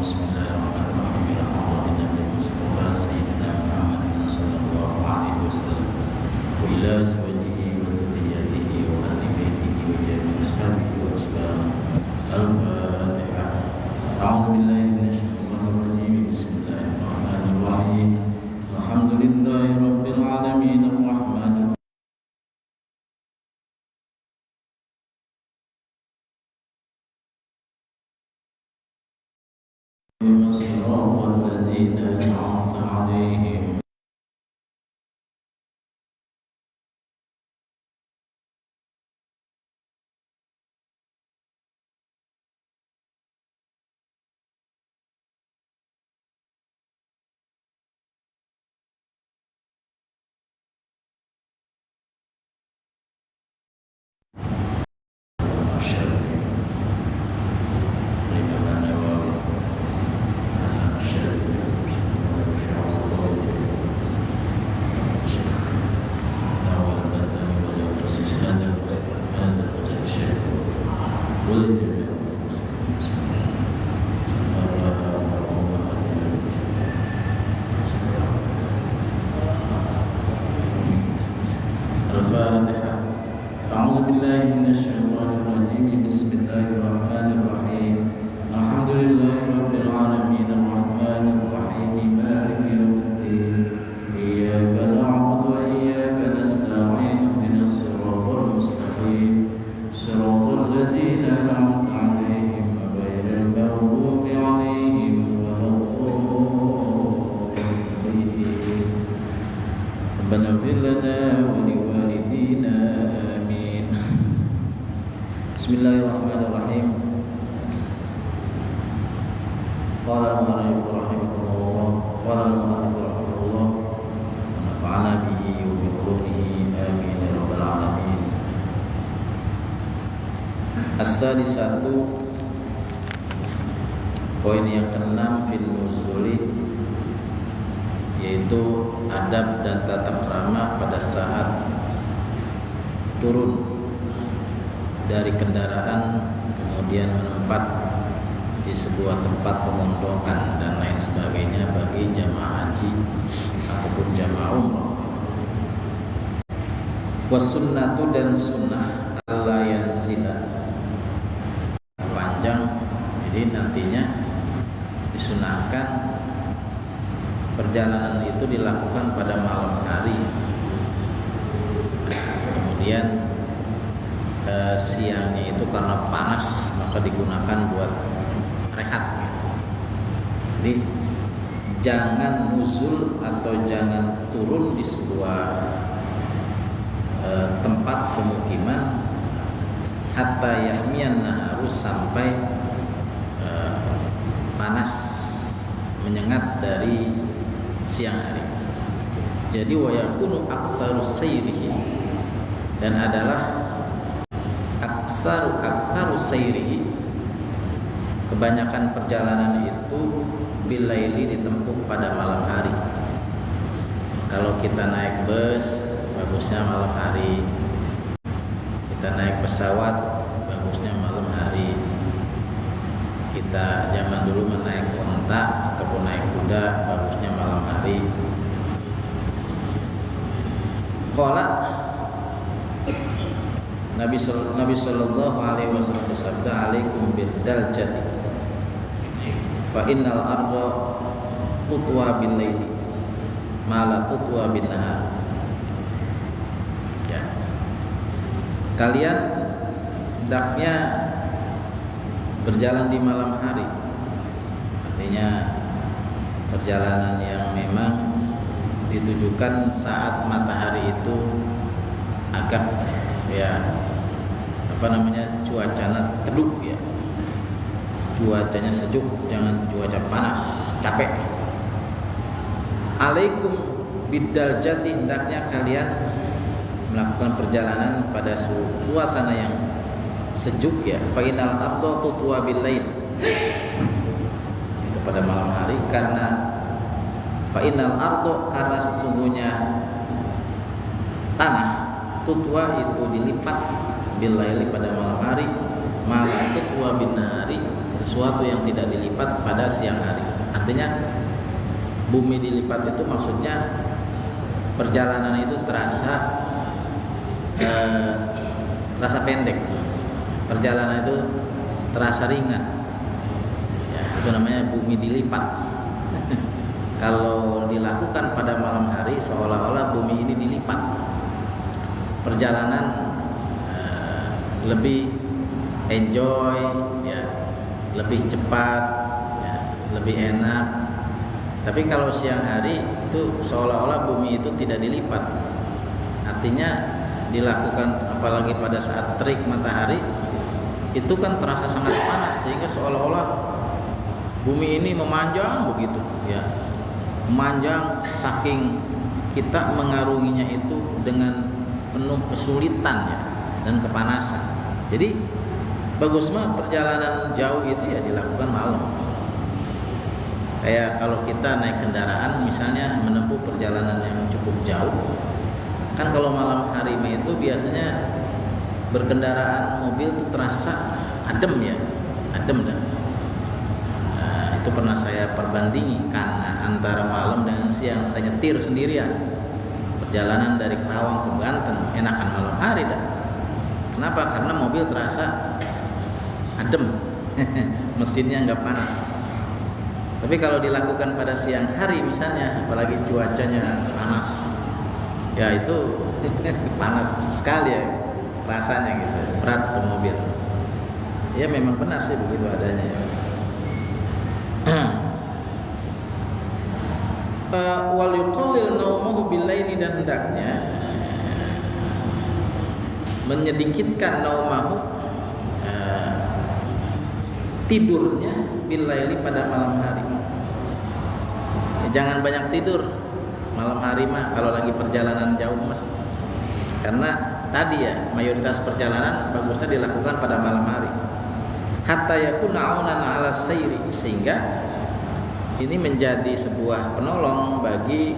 Bismillahirrahmanirrahim. Alhamdulillah Nabi Mustafa Sayyidina Muhammad sallallahu alaihi wasallam wa ila azwajihi wa dzurriyyatihi wa ahli baitihi wa jami'i ashabihi wa ashabihi. Al-Fatihah. A'udzu billahi minasyaitonir rajim. Bismillahirrahmanirrahim. Alhamdulillahi rabbil alamin arrahmanir صراط الذين أنعمت عليهم Al-Fatihah. A'udzu billahi minasyaitonir rajim. Bismillahirrahmanirrahim. Alhamdulillahi rabbil alamin arrahmanir rahim maliki yaumiddin. Iyyaka na'budu wa iyyaka nasta'in. Ihdinas siratal mustaqim. Siratal ladzina an'amta 'alaihim ghairil maghdubi 'alaihim waladdallin. Rabbana ighfir lana wa liwalidina amin. Bismillahirrahmanirrahim. Qala al-mu'allif rahimahullah wa nafa'ana bihi wa bi ulumihi amin ya rabbal alamin. As-sadisatu, poin yang keenam, fil nuzuli, yaitu adab dan tata krama pada saat turun dari kendaraan kemudian menempat di sebuah tempat pemondokan dan lain sebagainya bagi jamaah haji ataupun jamaah umrah. Wasunnatu, dan sunnah alla yanzila, panjang, jadi nantinya disunahkan perjalanan itu dilakukan pada malam hari, kemudian siangnya itu karena panas maka digunakan buat rehat. Jadi jangan nuzul atau jangan turun di sebuah tempat pemukiman hatta yahmiyan naharu, sampai panas menyengat dari siang hari. Jadi wa yakunu aktsaru sayrihi, dan adalah aktsaru sayrihi, kebanyakan perjalanan itu bilaili, ditempuh pada malam hari. Kalau kita naik bus bagusnya malam hari, kita naik pesawat bagusnya malam hari, kita zaman dulu menaik onta ataupun naik kuda bagusnya malam hari. Qala, Nabi sallallahu alaihi wasallam bersabda, alaikum bil daljati fa innal arda tutwa bil laili ma la tutwa bin nahar. Ya, kalian hendaknya berjalan di malam hari, artinya perjalanan yang memang ditujukan saat matahari itu agak cuacanya teduh, cuacanya sejuk, jangan cuaca panas capek. Alaikum bidaljati, hendaknya kalian melakukan perjalanan pada suasana yang sejuk, fainal ardo tutwa bil lail, itu pada malam hari. Karena fainal ardo, karena sesungguhnya tanah, tutwa itu dilipat bil laili, pada malam hari, malam tutwa bin nahari, sesuatu yang tidak dilipat pada siang hari. Artinya bumi dilipat itu maksudnya perjalanan itu terasa pendek, perjalanan itu terasa ringan, ya, itu namanya bumi dilipat. Kalau dilakukan pada malam hari seolah-olah bumi ini dilipat, perjalanan lebih enjoy, ya, lebih cepat, ya, lebih enak. Tapi kalau siang hari itu seolah-olah bumi itu tidak dilipat, artinya dilakukan apalagi pada saat terik matahari itu kan terasa sangat panas, sehingga seolah-olah bumi ini memanjang begitu, ya, memanjang saking kita mengarunginya itu dengan penuh kesulitan, ya, dan kepanasan. Jadi bagus mah perjalanan jauh itu ya dilakukan malam. Kayak kalau kita naik kendaraan misalnya menempuh perjalanan yang cukup jauh, kan kalau malam hari itu biasanya berkendaraan mobil itu terasa adem, ya, adem dah. Nah, itu pernah saya perbandingkan antara malam dengan siang. Saya nyetir sendirian perjalanan dari Karawang ke Banten, enakan malam hari dah. Kenapa? Karena mobil terasa adem, mesinnya nggak panas. Tapi kalau dilakukan pada siang hari misalnya, apalagi cuacanya panas, ya itu panas sekali, ya, rasanya gitu, berat tuh mobil. Ya memang benar sih begitu adanya, ya. Wal yuqallil naumahu billaili, dan hendaknya menyedikitkan naumahu, tidurnya billaili pada malam hari. Jangan banyak tidur malam hari mah kalau lagi perjalanan jauh mah. Karena tadi ya mayoritas perjalanan bagusnya dilakukan pada malam hari. Hatta yakuna aunan 'ala sayri, sehingga ini menjadi sebuah penolong bagi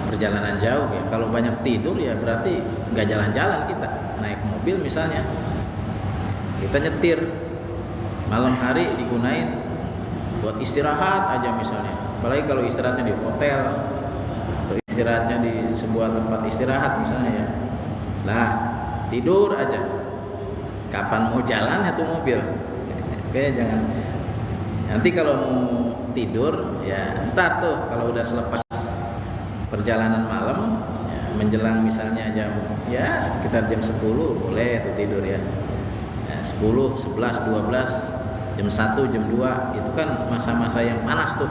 perjalanan jauh, ya. Kalau banyak tidur ya berarti nggak jalan-jalan kita. Naik mobil misalnya, kita nyetir malam hari digunain buat istirahat aja misalnya. Apalagi kalau istirahatnya di hotel atau istirahatnya di sebuah tempat istirahat misalnya, ya. Nah, tidur aja. Kapan mau jalan itu mobil? Kayaknya jangan. Nanti kalau mau tidur ya entar tuh kalau udah selepas perjalanan malam, ya, menjelang misalnya jam ya sekitar jam 10 boleh tuh tidur, ya. 10, 11, 12, jam 1, jam 2 itu kan masa-masa yang panas tuh.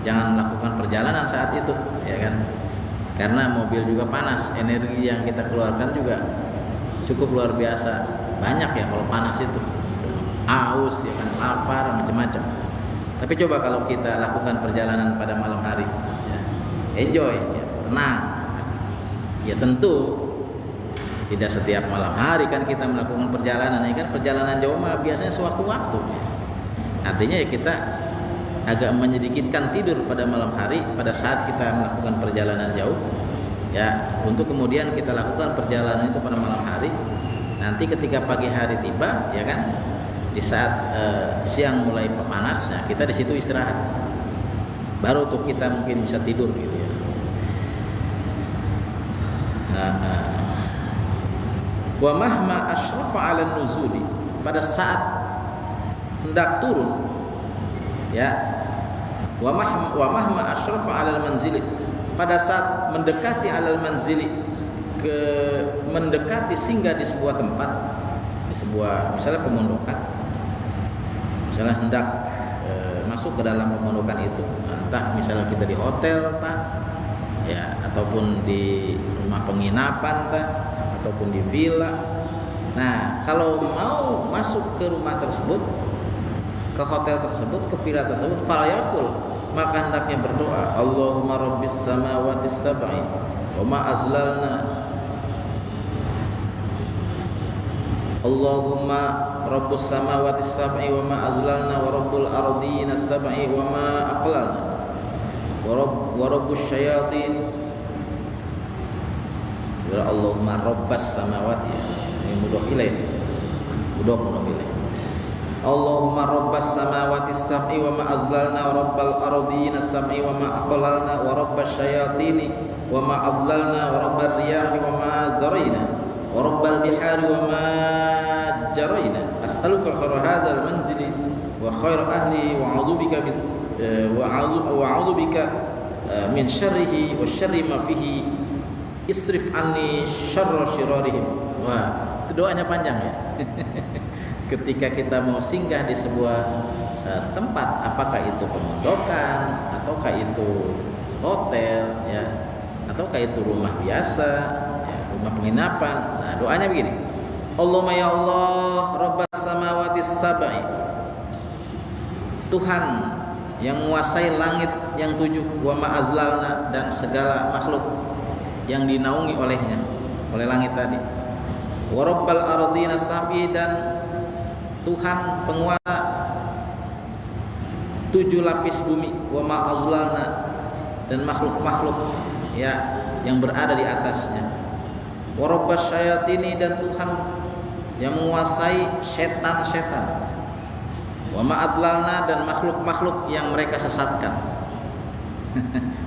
Jangan melakukan perjalanan saat itu, ya kan? Karena mobil juga panas, energi yang kita keluarkan juga cukup luar biasa banyak, ya, kalau panas itu. Aus, ya kan, lapar, macam-macam. Tapi coba kalau kita lakukan perjalanan pada malam hari, ya, enjoy, ya, tenang. Ya tentu tidak setiap malam hari kan kita melakukan perjalanan, ya kan, perjalanan jauh mah biasanya sewaktu-waktu. Artinya ya kita agak menyedikitkan tidur pada malam hari pada saat kita melakukan perjalanan jauh, ya, untuk kemudian kita lakukan perjalanan itu pada malam hari. Nanti ketika pagi hari tiba, ya kan, di saat siang mulai panas, ya, kita di situ istirahat. Baru tuh kita mungkin bisa tidur gitu, ya. Wa mahma asyrafa 'ala nuzuli, pada saat hendak turun, ya. Wa mahma asyrafa 'ala manzili, pada saat mendekati 'alal manzili, mendekati singgah di sebuah tempat, di sebuah misalnya pemondokan, misalnya hendak masuk ke dalam pemondokan itu, entah misalnya kita di hotel tah, ya, ataupun di rumah penginapan tah, ataupun di villa. Nah, kalau mau masuk ke rumah tersebut, ke hotel tersebut, ke villa tersebut, falyaqul, maka hendaknya berdoa, Allahumma rabbis samawati sab'i wa ma azlalna, Allahumma rabbus samawati sab'i wa ma azlalna, wa rabbul ardina sab'i wa ma aqlalna, wa rabbus syayatin. Sebenarnya Allahumma rabbas samawati, ini mudhof ilaih, mudhof ilaih. Allahumma rabbas samawati sab'i wa ma azlalna wa rabbal ardina sab'i wa ma aqlalna wa rabbas syayatini wa ma adlalna wa rabbal riyahi wa ma zarayna wa rabbal bihari wa ma jarayna as'aluka khaira hadzal manzili wa khaira ahli wa a'udzu bika min syarrihi wa syarri ma fihi isrif anni syarra syirarihim. Wah, itu doanya panjang ya. Ketika kita mau singgah di sebuah tempat, apakah itu pemondokan ataukah itu hotel ya, ataukah itu rumah biasa ya, rumah penginapan. Nah, doanya begini. Allahumma ya Allah rabbas samawati sab'i, Tuhan yang menguasai langit yang 7, wa ma azlalna, dan segala makhluk yang dinaungi olehnya, oleh langit tadi, wa rabbal ardina sab'i, dan Tuhan penguasa 7 lapis bumi, wa ma azlalna, dan makhluk-makhluk ya yang berada di atasnya, wa rabbas syayatini, dan Tuhan yang menguasai setan-setan, wa ma adlalna, dan makhluk-makhluk yang mereka sesatkan.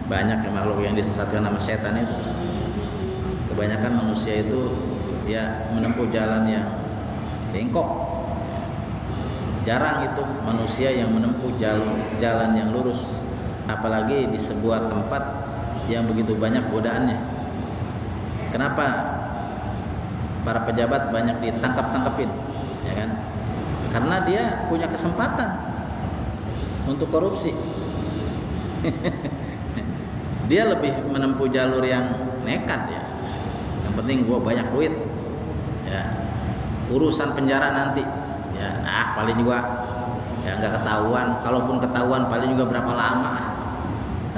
Banyak ya makhluk yang disesatkan sama setan itu. Kebanyakan manusia itu ya menempuh jalan yang bengkok. Jarang itu manusia yang menempuh jalan yang lurus, apalagi di sebuah tempat yang begitu banyak godaannya. Kenapa para pejabat banyak ditangkap-tangkepin, ya kan? Karena dia punya kesempatan untuk korupsi. Dia lebih menempuh jalur yang nekat ya. Yang penting gua banyak duit. Ya. Urusan penjara nanti. Ya, nah paling juga ya nggak ketahuan. Kalaupun ketahuan paling juga berapa lama.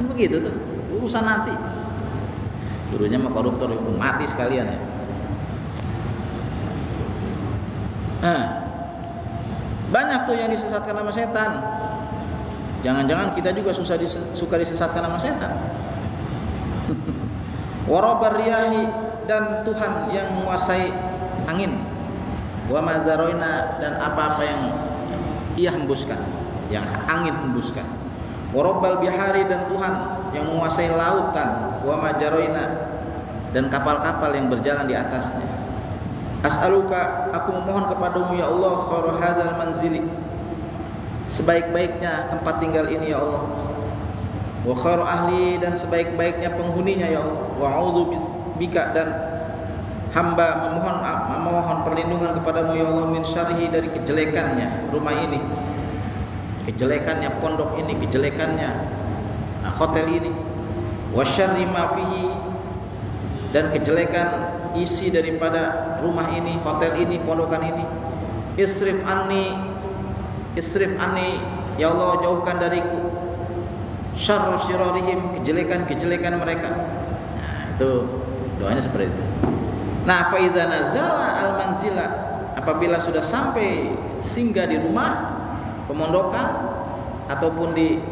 Kan begitu tuh. Urusan nanti. Gurunya mah koruptor, mati sekalian ya. Banyak tuh yang disesatkan sama setan. Jangan-jangan kita juga suka disesatkan sama setan. Warabar riyahi, dan Tuhan yang menguasai angin, wa mazaroina, dan apa-apa yang ia hembuskan, yang angin hembuskan. Warabbal bihari, dan Tuhan yang menguasai lautan, wa majaroina, dan kapal-kapal yang berjalan di atasnya. As'aluka, aku memohon kepadamu ya Allah, khairu hadzal manzili, sebaik-baiknya tempat tinggal ini ya Allah, wa khairu ahli, dan sebaik-baiknya penghuninya ya Allah, wa a'udzu bika, dan hamba memohon perlindungan kepadamu ya Allah, min syarrihi, dari kejelekannya rumah ini, kejelekannya pondok ini, kejelekannya hotel ini, wa syarri ma fihi, dan kejelekan isi daripada rumah ini, hotel ini, pondokan ini. Isrif anni, ya Allah, jauhkan dariku syarra syirarihim, kejelekan mereka. Nah, itu doanya seperti itu. Nah, fa idza nazala al manzila, apabila sudah sampai singgah di rumah, pemondokan ataupun di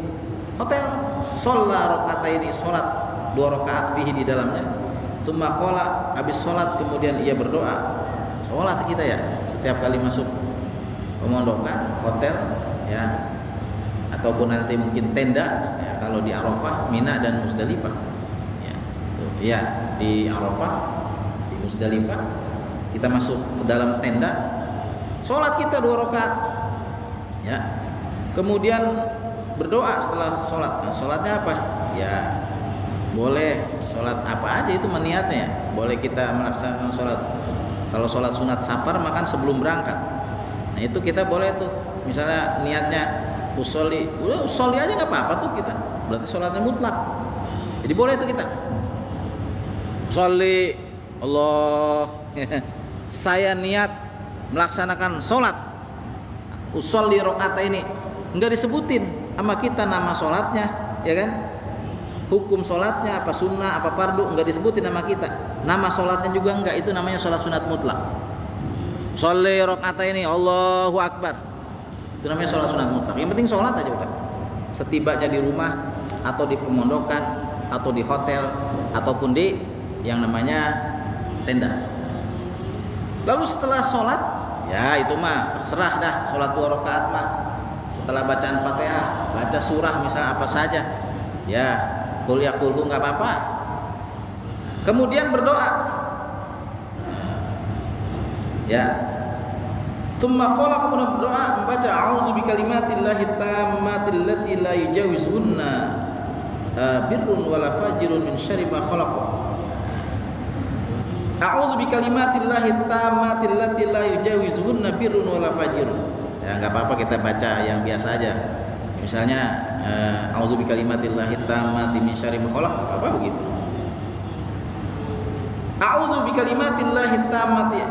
hotel, shalla rakaataini, salat 2 rakaat fihi, di dalamnya. Summa qala, habis sholat kemudian ia berdoa. Sholat kita ya setiap kali masuk pemondokan, hotel ya, ataupun nanti mungkin tenda ya, kalau di Arafah, Mina, dan Musdalifah ya, ya di Arafah, di Musdalifah kita masuk ke dalam tenda, sholat kita 2 rakaat ya, kemudian berdoa setelah sholat. Nah, sholatnya apa ya, boleh sholat apa aja, itu niatnya. Boleh kita melaksanakan sholat, kalau sholat sunat safar makan sebelum berangkat. Nah itu kita boleh tuh, misalnya niatnya usolli, udah usolli aja nggak apa-apa tuh kita, berarti sholatnya mutlak. Jadi boleh tuh kita usolli Allah, saya niat melaksanakan sholat usolli rokaat ini, nggak disebutin sama kita nama sholatnya, ya kan? Hukum sholatnya apa sunnah apa fardu enggak disebutin nama kita, nama sholatnya juga enggak, itu namanya sholat sunat mutlak. Sholli rakaataini Allahu akbar, itu namanya sholat sunat mutlak. Yang penting sholat aja udah, setibanya di rumah atau di pemondokan atau di hotel ataupun di yang namanya tenda. Lalu setelah sholat Ya itu mah terserah dah, sholat 2 rakaat mah setelah bacaan Fatihah baca surah misalnya apa saja. Ya, qul ya qulhu enggak apa-apa. Kemudian berdoa. Ya. Tsumma qala, kemudian berdoa membaca a'udzu bikalimatillahi tammatil lati la yujawizunna birrun wala fajirun min syarri ma khalaq. A'udzu bikalimatillahi tammatil lati la yujawizunna birrun wala fajirun. Ya enggak apa-apa kita baca yang biasa aja. Misalnya a'udzu bikalimatillahi tammati min syarri ma khalaq, apa begitu. A'udzu bikalimatillahi tammati,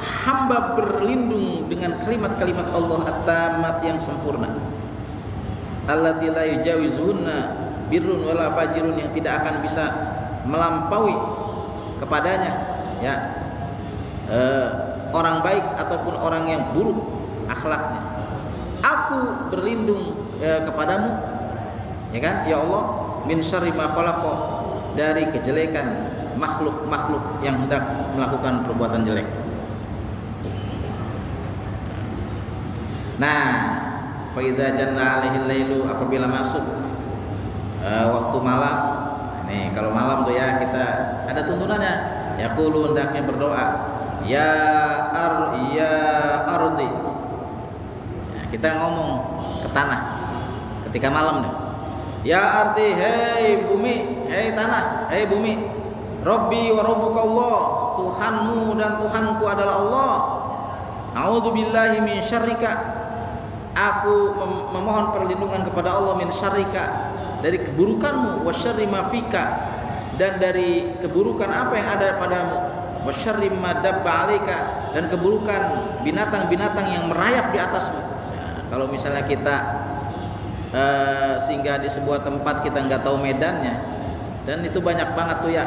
hamba berlindung dengan kalimat-kalimat Allah at-tammat yang sempurna. Allati la yujawizunna birrun wala fajirun, yang tidak akan bisa melampaui kepadanya ya orang baik ataupun orang yang buruk akhlaknya. Aku berlindung kepadamu ya kan ya Allah, min syarri ma khalaq, dari kejelekan makhluk-makhluk yang hendak melakukan perbuatan jelek. Nah, fa idza janna 'alaihi lailu, apabila masuk waktu malam. Nih, kalau malam tuh ya kita ada tuntunannya. Yaqulu, hendaknya berdoa, ya ardi. Nah, kita ngomong ke tanah ketika malam nih. Ya ardi, hei bumi, hei tanah, hei bumi. Rabbi wa rabbuka Allah, Tuhanmu dan Tuhanku adalah Allah. A'udzu billahi min syarrika, aku memohon perlindungan kepada Allah min syarrika, dari keburukanmu, wa syarri ma fika, dan dari keburukan apa yang ada padamu, wa syarri ma dabba 'alaika, dan keburukan binatang-binatang yang merayap di atasmu. Nah, kalau misalnya kita singgah di sebuah tempat kita nggak tahu medannya, dan itu banyak banget tuh ya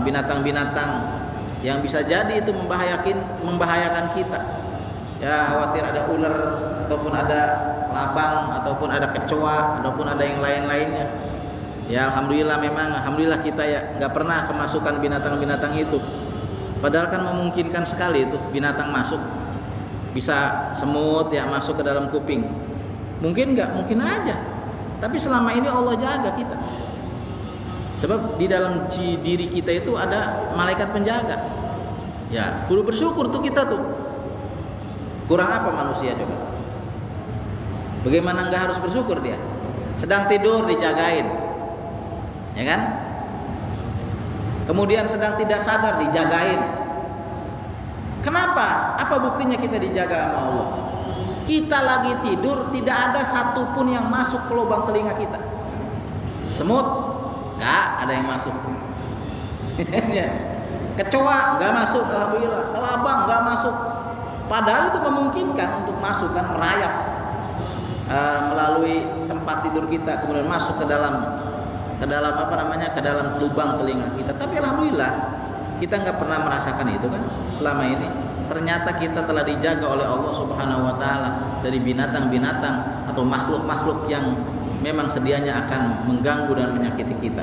binatang-binatang yang bisa jadi itu membahayakan kita. Ya, khawatir ada ular ataupun ada kelabang ataupun ada kecoa ataupun ada yang lain-lainnya. Ya alhamdulillah kita ya nggak pernah kemasukan binatang-binatang itu. Padahal kan memungkinkan sekali itu binatang masuk, bisa semut ya masuk ke dalam kuping. Mungkin nggak, mungkin aja. Tapi selama ini Allah jaga kita. Sebab di dalam diri kita itu ada malaikat penjaga. Ya, kudu bersyukur tuh kita tuh. Kurang apa manusia coba? Bagaimana nggak harus bersyukur dia? Sedang tidur dijagain, ya kan? Kemudian sedang tidak sadar dijagain. Kenapa? Apa buktinya kita dijaga sama Allah? Kita lagi tidur, tidak ada satupun yang masuk ke lubang telinga kita. Semut, nggak ada yang masuk. Kecoa nggak masuk, alhamdulillah. Kelabang nggak masuk. Padahal itu memungkinkan untuk masuk kan, merayap melalui tempat tidur kita, kemudian masuk ke dalam apa namanya, ke dalam lubang telinga kita. Tapi alhamdulillah kita nggak pernah merasakan itu kan selama ini. Ternyata kita telah dijaga oleh Allah Subhanahu wa taala dari binatang-binatang atau makhluk-makhluk yang memang sedianya akan mengganggu dan menyakiti kita.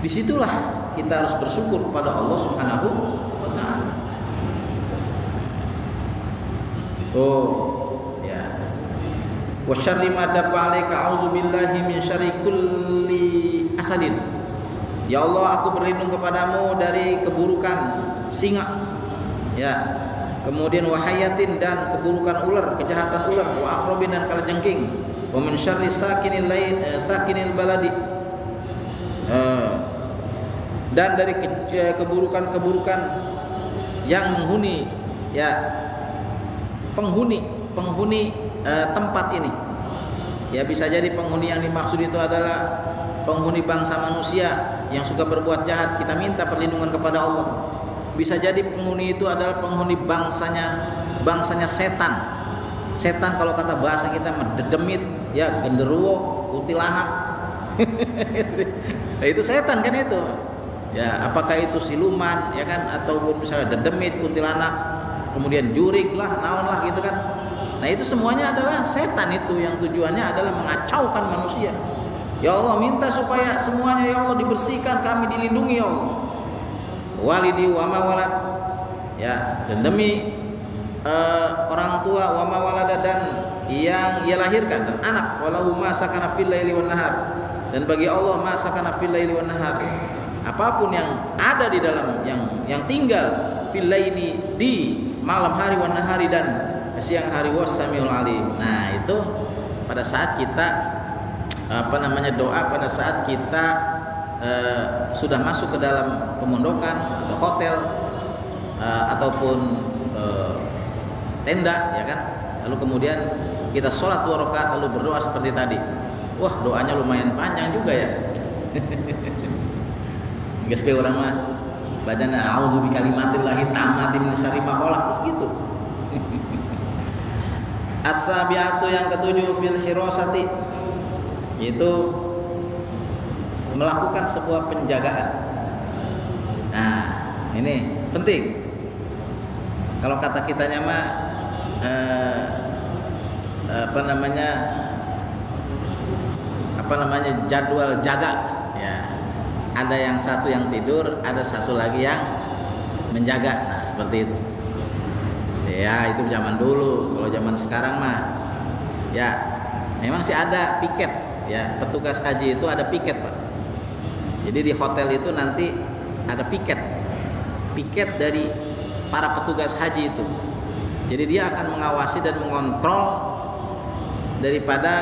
Disitulah kita harus bersyukur kepada Allah Subhanahu wa taala. Oh ya. Wa syarri ma dabba 'alaika, a'udzu billahi min syarri kulli asadin. Ya Allah, aku berlindung kepadamu dari keburukan singa. Ya. Kemudian wahayatin, dan keburukan ular, kejahatan ular, wa aqrabin, dan kalajengking, wa min syarri sakinil baladi, dan dari keburukan-keburukan yang menghuni ya penghuni tempat ini. Ya bisa jadi penghuni yang dimaksud itu adalah penghuni bangsa manusia yang suka berbuat jahat, kita minta perlindungan kepada Allah. Bisa jadi penghuni itu adalah penghuni bangsanya setan. Setan kalau kata bahasa kita dedemit, ya genderuwo, kuntilanak. Nah, itu setan kan itu. Ya, apakah itu siluman ya kan, ataupun misalnya dedemit, kuntilanak, kemudian jurig lah, naon lah gitu kan. Nah, itu semuanya adalah setan itu yang tujuannya adalah mengacaukan manusia. Ya Allah, minta supaya semuanya ya Allah dibersihkan, kami dilindungi ya Allah. Walidi wa ma walad, ya, dan demi orang tua, wa ma walada, dan yang ia lahirkan, dan anak, walahu ma sakana fil laili wan nahar, dan bagi Allah ma sakana fil laili wan nahar, apapun yang ada di dalam yang tinggal fil laili, di malam hari, wan nahari, dan siang hari, was-samiul alim. Nah, itu pada saat kita doa pada saat kita sudah masuk ke dalam pemondokan atau hotel ataupun tenda, ya kan. Lalu kemudian kita sholat 2 rakaat lalu berdoa seperti tadi. Wah, doanya lumayan panjang juga ya. Guys, orang mah bacanya a'udzu bikalimatillahi tammati min syarri ma khalaq, gitu. As-sabiatu, yang ketujuh, fil hirasati, yaitu melakukan sebuah penjagaan. Nah, ini penting. Kalau kata kitanya mah jadwal jaga, ya. Ada yang satu yang tidur, ada satu lagi yang menjaga. Nah, seperti itu. Ya, itu zaman dulu. Kalau zaman sekarang mah ya memang sih ada piket, ya. Petugas haji itu ada piket, Pak. Jadi di hotel itu nanti ada piket dari para petugas haji itu. Jadi dia akan mengawasi dan mengontrol daripada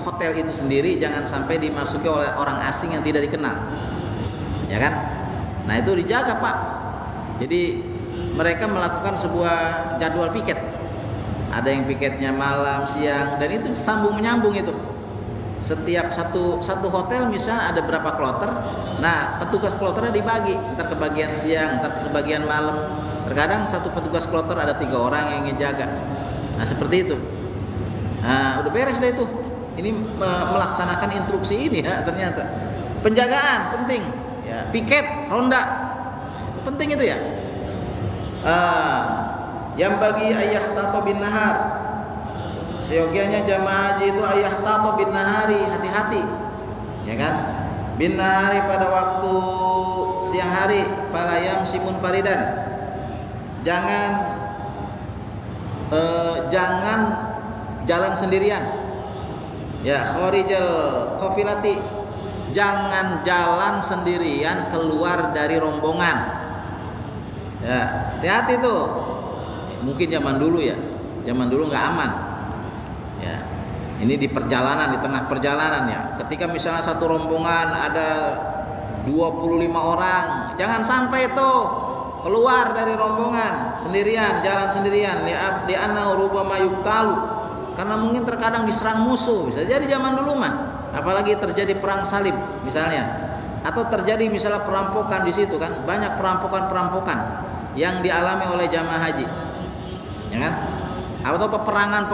hotel itu sendiri, jangan sampai dimasuki oleh orang asing yang tidak dikenal, ya kan. Nah, itu dijaga, Pak. Jadi mereka melakukan sebuah jadwal piket. Ada yang piketnya malam, siang, dan itu sambung menyambung itu. Setiap satu hotel misalnya ada berapa kloter. Nah, petugas kloternya dibagi, ntar ke bagian siang, ntar ke bagian malam. Terkadang satu petugas kloter ada 3 orang yang ngejaga. Nah, seperti itu. Nah, udah beres deh itu. Ini melaksanakan instruksi ini, ya, ternyata. Penjagaan penting, ya. Piket, ronda, itu penting itu, ya. Yang bagi ayah tato bin nahar, seyogianya jamaah haji itu ayah tato bin nahari, hati-hati, ya kan. Bin nahari pada waktu siang hari, palayam simun faridan, jangan jalan sendirian, ya. Khorijal qafilati, jangan jalan sendirian keluar dari rombongan. Ya, hati-hati tuh. Mungkin zaman dulu nggak aman. Ya, ini di perjalanan, di tengah perjalanan, ya. Ketika misalnya satu rombongan ada 25 orang, jangan sampai tuh keluar dari rombongan sendirian, jalan sendirian. Di anna rubama yuqtalu, karena mungkin terkadang diserang musuh. Bisa jadi zaman dulu mah, apalagi terjadi perang salib misalnya, atau terjadi misalnya perampokan di situ kan, banyak perampokan yang dialami oleh jamaah haji, ya kan? Atau peperangan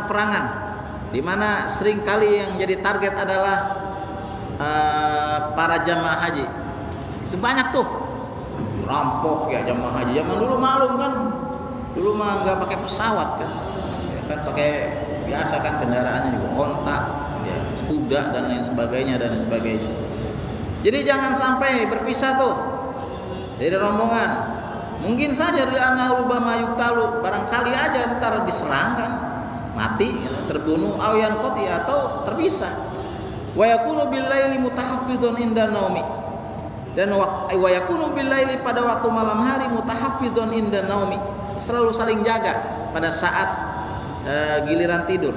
di mana sering kali yang jadi target adalah para jamaah haji. Itu banyak tuh rampok, ya, jamaah haji. Zaman dulu malum kan, dulu mah nggak pakai pesawat kan, ya kan, pakai biasa kan, kendaraannya juga onta, ya, kuda dan lain sebagainya. Jadi jangan sampai berpisah tuh dari rombongan. Mungkin saja di anna rubama yuqtalu, barangkali aja ntar diserang kan, mati, terbunuh, awian qati, atau terpisah. Wa yakunu bil laili mutahaffidun inda naumi, dan wa yakunu bil laili, pada waktu malam hari, mutahaffidun inda naumi, selalu saling jaga pada saat giliran tidur,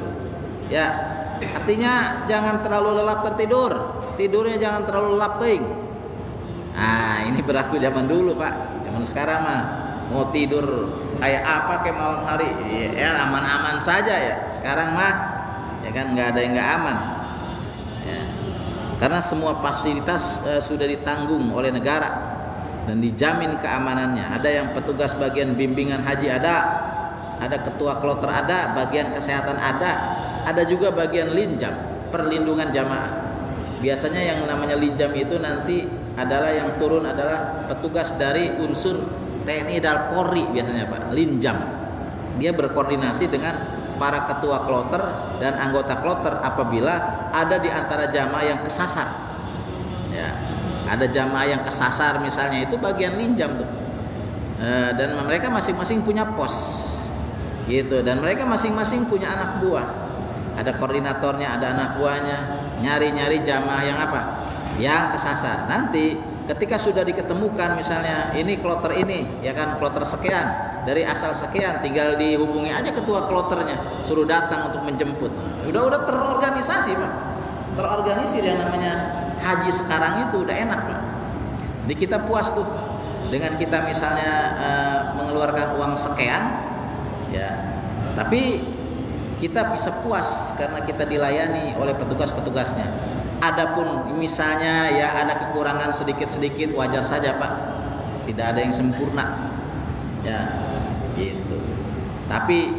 ya. Artinya jangan terlalu lelap tertidur, tidurnya jangan terlalu lelap teuing. Nah, ini berlaku zaman dulu, Pak. Zaman sekarang mah mau tidur kayak apa kayak malam hari, ya aman-aman saja, ya. Sekarang mah, ya kan, nggak ada yang nggak aman, ya. Karena semua fasilitas sudah ditanggung oleh negara dan dijamin keamanannya. Ada yang petugas bagian bimbingan haji ada ketua kloter ada, bagian kesehatan ada juga bagian linjam, perlindungan jamaah. Biasanya yang namanya linjam itu nanti adalah yang turun adalah petugas dari unsur TNI dan Polri, biasanya, Pak, linjam. Dia berkoordinasi dengan para ketua kloter dan anggota kloter apabila ada di antara jamaah yang kesasar, ya. Ada jamaah yang kesasar misalnya, itu bagian linjam tuh. Dan mereka masing-masing punya pos. gitu. Dan mereka masing-masing punya anak buah, ada koordinatornya, ada anak buahnya, nyari-nyari jamaah yang apa, yang kesasar. Nanti ketika sudah diketemukan misalnya ini kloter ini, ya kan, kloter sekian dari asal sekian, tinggal dihubungi aja ketua kloternya, suruh datang untuk menjemput. Udah terorganisasi Pak, terorganisir. Yang namanya haji sekarang itu udah enak Pak. Jadi kita puas tuh dengan kita misalnya mengeluarkan uang sekian, ya, tapi kita bisa puas karena kita dilayani oleh petugas-petugasnya. Adapun misalnya ya ada kekurangan sedikit-sedikit, wajar saja Pak, tidak ada yang sempurna, ya gitu. Tapi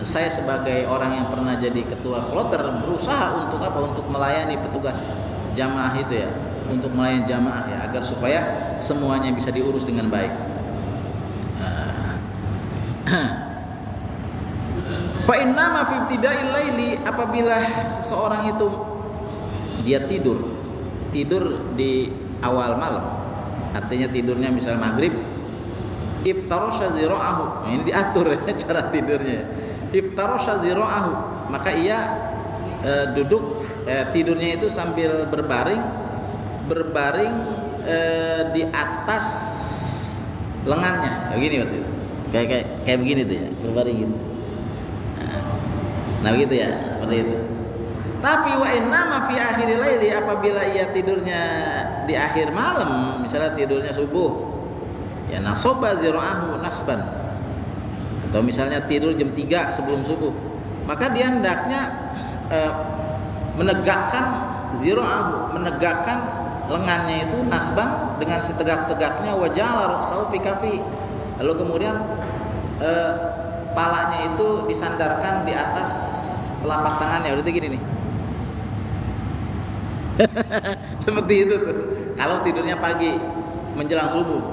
saya sebagai orang yang pernah jadi ketua kloter berusaha untuk apa? Untuk melayani petugas jamaah itu ya, untuk melayani jamaah ya, agar supaya semuanya bisa diurus dengan baik. Fa innama fi ibtida'il laili, apabila seseorang itu dia tidur di awal malam, artinya tidurnya misal maghrib, iftarasha zira'ahu. Nah, ini diatur ya cara tidurnya. Iftarasha zira'ahu, maka ia duduk tidurnya itu sambil berbaring di atas lengannya, kayak gini berarti. Kayak begini tuh ya, berbaring gitu. Nah begitu ya, seperti itu. Tapi wa innama fi akhiril laili, apabila ia tidurnya di akhir malam, misalnya tidurnya subuh, ya nasoba zira'ahu nasban, atau misalnya tidur jam 3 sebelum subuh, maka dia hendaknya menegakkan zira'ahu, menegakkan lengannya itu nasban dengan setegak-tegaknya, waja'ala ra'sahu fi kafi, lalu kemudian palanya itu disandarkan di atas telapak tangannya, udah gini nih. Seperti itu tuh. Kalau tidurnya pagi menjelang subuh.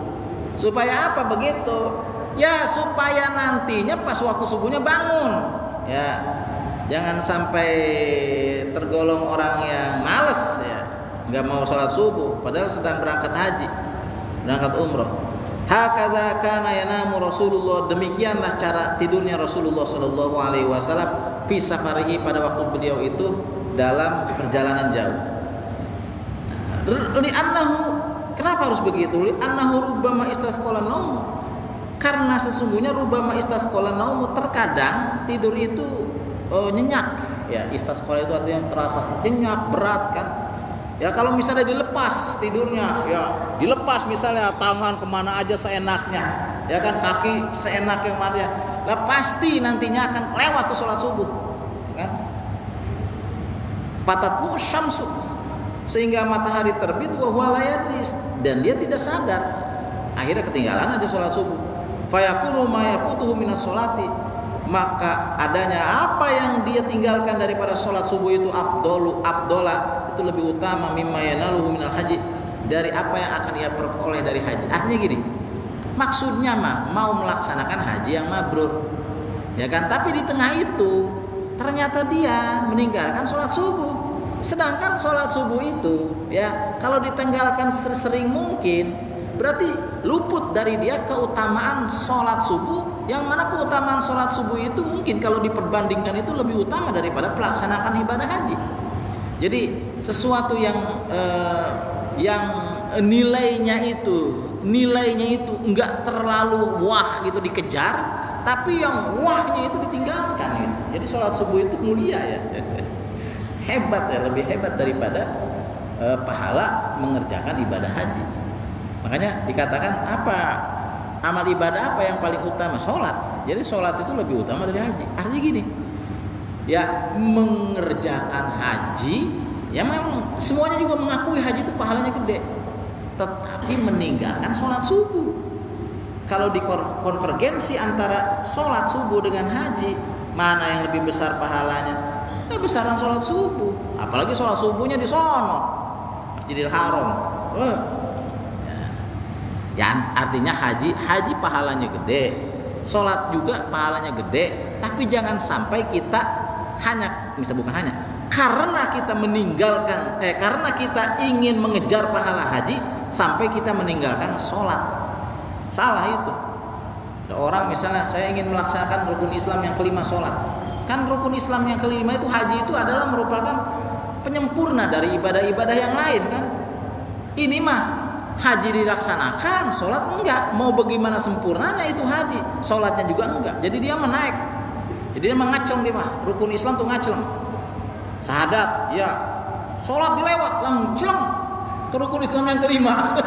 Supaya apa begitu? Ya supaya nantinya pas waktu subuhnya bangun. Ya, jangan sampai tergolong orang yang malas ya, nggak mau sholat subuh padahal sedang berangkat haji, berangkat umroh. Hakaza kana yanamu Rasulullah, demikianlah cara tidurnya Rasulullah sallallahu alaihi wasallam fi safarihi, pada waktu beliau itu dalam perjalanan jauh. Li'annahu, kenapa harus begitu? Li'annahu rubbama istasqala naum, karena sesungguhnya rubbama istasqala naum, terkadang tidur itu nyenyak ya. Istasqala itu artinya terasa nyenyak, berat kan. Ya kalau misalnya dilepas tidurnya, ya dilepas misalnya tangan kemana aja seenaknya, ya kan, kaki seenaknya mana, lah pasti nantinya akan kelewat tuh sholat subuh, kan? Fatatlu syamsu, sehingga matahari terbit, wa huwa la yadris, dan dia tidak sadar, akhirnya ketinggalan aja sholat subuh. Fayakunu ma yafutuhu minas sholati, maka adanya apa yang dia tinggalkan daripada sholat subuh itu abdola, itu lebih utama mimma yanaluhu minal haji, dari apa yang akan ia peroleh dari haji. Artinya gini, maksudnya mau melaksanakan haji yang mabrur, ya kan, tapi di tengah itu ternyata dia meninggalkan sholat subuh. Sedangkan sholat subuh itu ya kalau ditinggalkan sering mungkin, berarti luput dari dia keutamaan sholat subuh, yang mana keutamaan sholat subuh itu mungkin kalau diperbandingkan itu lebih utama daripada pelaksanaan ibadah haji. Jadi sesuatu yang nilainya itu enggak terlalu wah gitu dikejar, tapi yang wahnya itu ditinggalkan ya. Jadi sholat subuh itu mulia ya. Hebat ya, lebih hebat daripada pahala mengerjakan ibadah haji. Makanya dikatakan apa, amal ibadah apa yang paling utama? Sholat. Jadi sholat itu lebih utama dari haji. Artinya gini, ya mengerjakan haji, ya memang semuanya juga mengakui haji itu pahalanya gede, tetapi meninggalkan sholat subuh. Kalau dikonvergensi antara sholat subuh dengan haji, mana yang lebih besar pahalanya? Ya besaran sholat subuh. Apalagi sholat subuhnya di sono, Masjidil Haram. Ya artinya haji pahalanya gede, sholat juga pahalanya gede, tapi jangan sampai kita karena kita meninggalkan karena kita ingin mengejar pahala haji sampai kita meninggalkan sholat. Salah itu. Ada orang misalnya saya ingin melaksanakan rukun Islam yang kelima sholat. Kan rukun Islam yang kelima itu haji itu adalah merupakan penyempurna dari ibadah-ibadah yang lain kan. Ini mah haji dilaksanakan, sholat enggak. Mau bagaimana sempurnanya itu haji, sholatnya juga enggak. Jadi dia menaik. Jadi dia mengacleng dia mah. Rukun Islam tuh ngacleng. Syahadat, ya. Sholat dilewat, langsung ke rukun Islam yang kelima.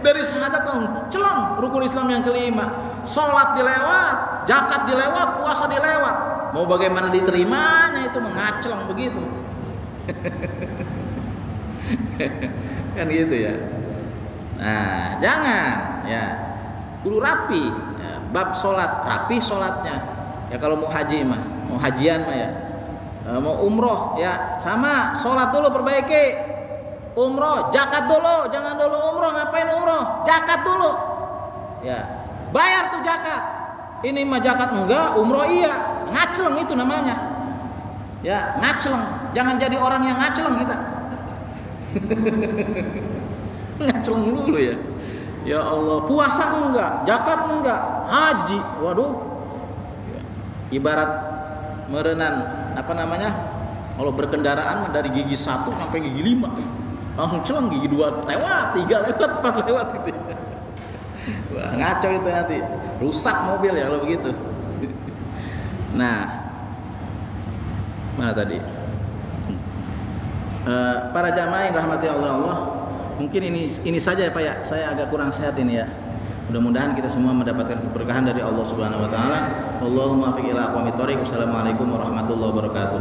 Dari syahadat langsung rukun Islam yang kelima. Sholat dilewat, zakat dilewat, puasa dilewat. Mau bagaimana diterimanya itu mengacleng begitu. Kan gitu ya. Nah, jangan ya. Kudu rapi. Ya, bab sholat rapi sholatnya. Ya kalau mau haji mah, mau hajian mah ya. Mau umroh ya sama, sholat dulu perbaiki. Umroh, zakat dulu, jangan dulu umroh. Ngapain umroh? Zakat dulu. Ya, bayar tuh zakat. Ini mah zakat enggak, umroh iya. Ngacleng itu namanya. Ya, ngacleng. Jangan jadi orang yang ngacleng kita. Ngacleng dulu ya. Ya Allah, puasa enggak, zakat enggak, haji. Waduh. Ya. Ibarat merenan apa namanya? Kalau berkendaraan dari gigi 1 sampai gigi 5. Langsung celeng gigi 2 lewat, 3 lewat, 4 lewat gitu. Wah, ngaco itu nanti. Rusak mobil ya kalau begitu. Nah, mana tadi? Para jamaah yang rahmati Allah, mungkin ini saja ya Pak ya. Saya agak kurang sehat ini ya. Mudah-mudahan kita semua mendapatkan keberkahan dari Allah Subhanahu wa taala. Allahumma muwaffiq ila aqwamit thoriq. Wassalamualaikum warahmatullahi wabarakatuh.